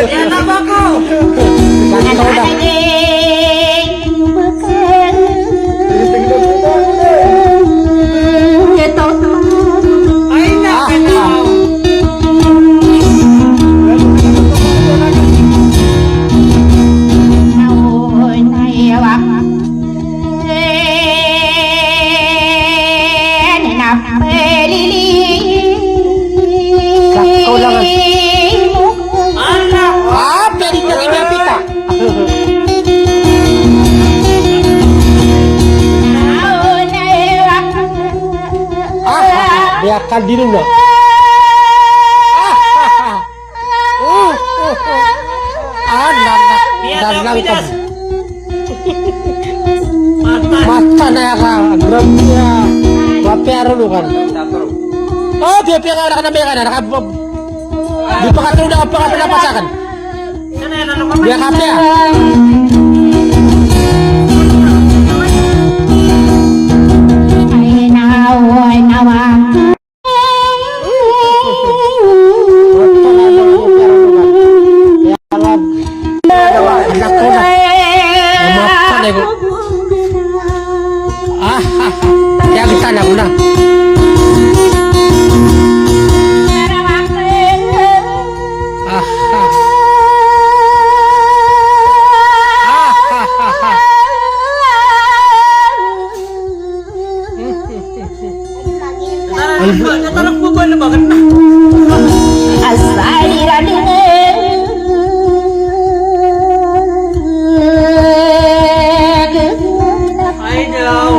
Yan na ba ko? Bakit ako na? Ay, nakalaw. Sakto lang. Anak. Pwede nyo inapita. Biarkan diri no. Dan Pidas. mata na ya ka. Grabnya. Wapero lu kan. Oh, dia pihak anak kan anak di pakatulong na kapag pinapasakan. Dia kapya. Anak ko na. Namakan na ko. Kaya kita na ko na. Natalak mo ba na bakit? Ay, daw.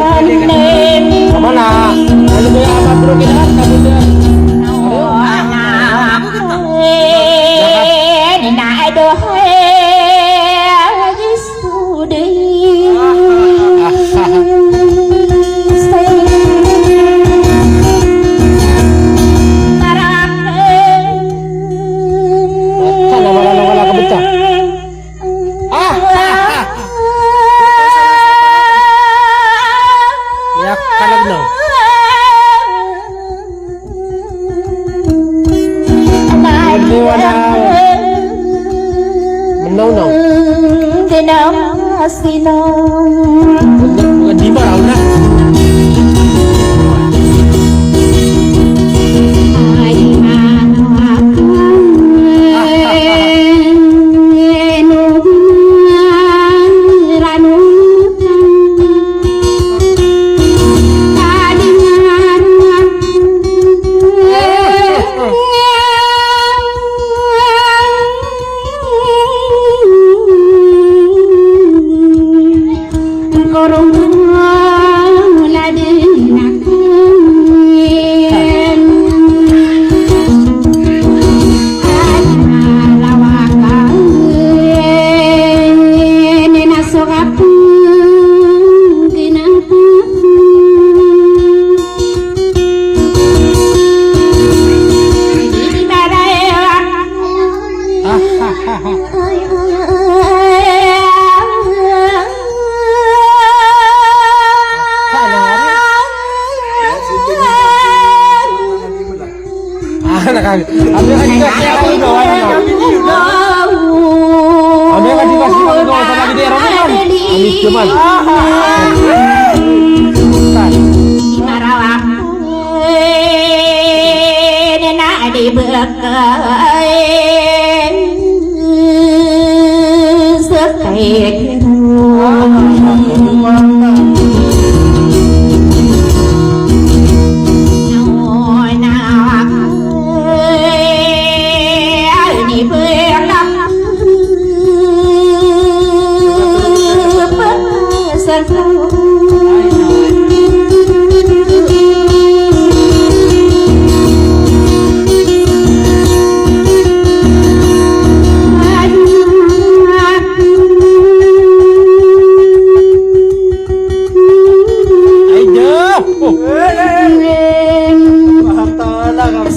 Mana? Ano ba yung ama bro kailangan? Kamu dia. Sana wala ka beca. Ya kalag no. Hindi wala. Menaw. Di ba raw na? Ambil kan dikasih aku doa kan. Ambil kan dikasih aku doa sama di daerah kan. Amit cuman.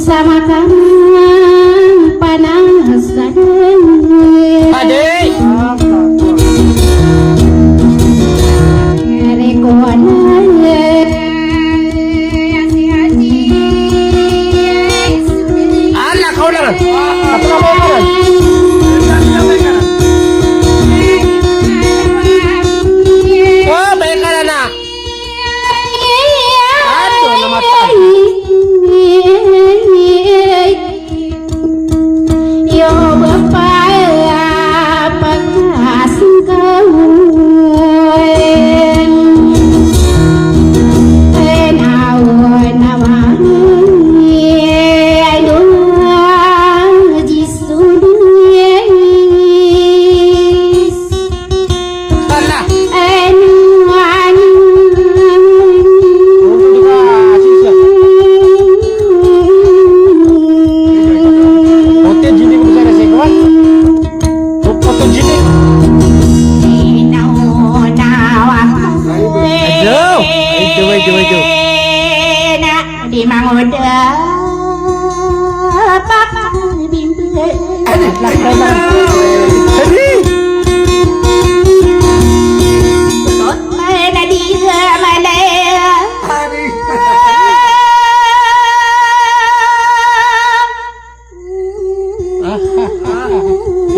Sama kamu panas Adik. Anak kau dah. Apa nama kau? Yo bapaya pagkasingkaw Tala. Hotel jini ko sana sa ikaw. Hotel jini. Aduh. Di mangoda pak bimbe Tadi. mana dia mana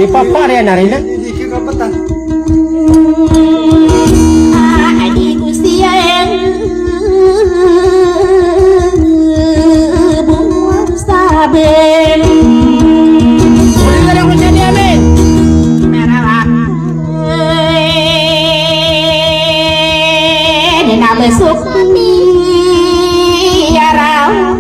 Papa dia narina. adikku siang buang saben Boleh ada aku jadi amin. merawak nina besuk ni yarau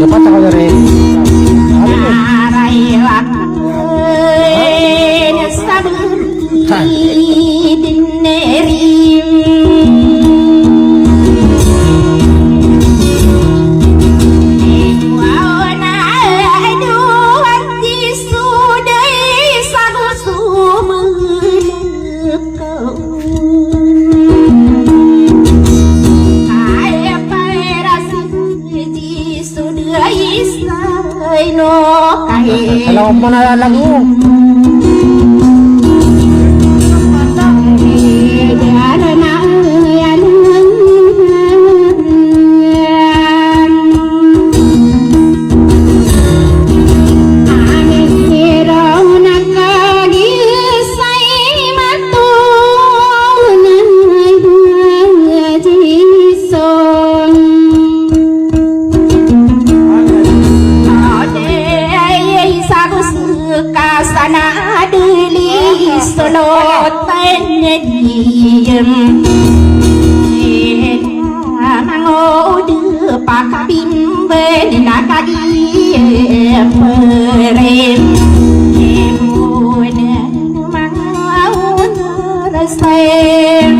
Dapat ako dari. Kalau mo na lagu. Sana dili solo tenediem mangodu pakabimbe nakagi perem emune mangau rasem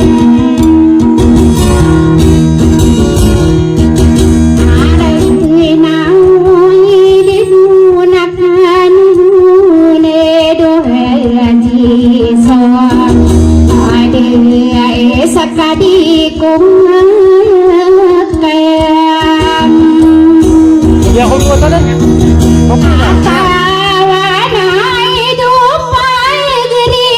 Sakadi kung kayam Jadi aku lupa tadi. Okay na. tawa na idupay giri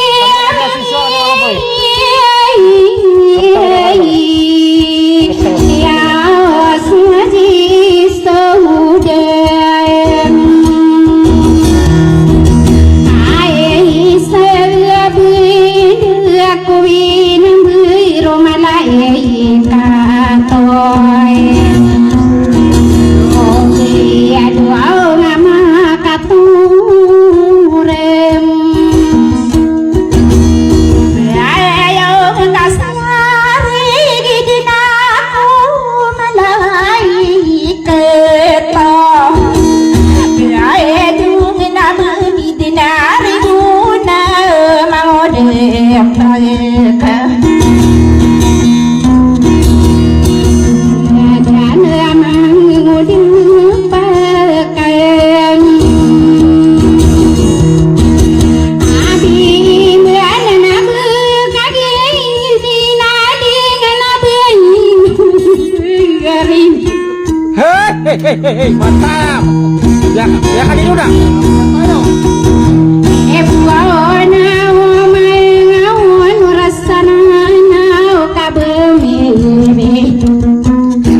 hei, mantap. Ya kan ini udah. Ayo.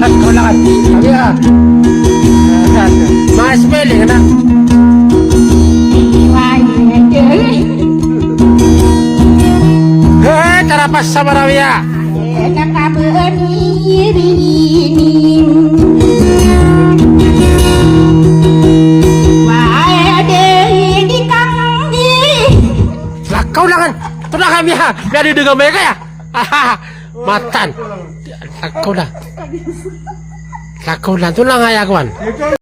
Kau lawan. Ya. Mas Meli kena. Cara pas sama Rawia. Lah kau lah kan. Pernah kami ya. Biar didengar mereka ya. Matan. Lah kau dah. Lah kau dah tulang ayah kawan.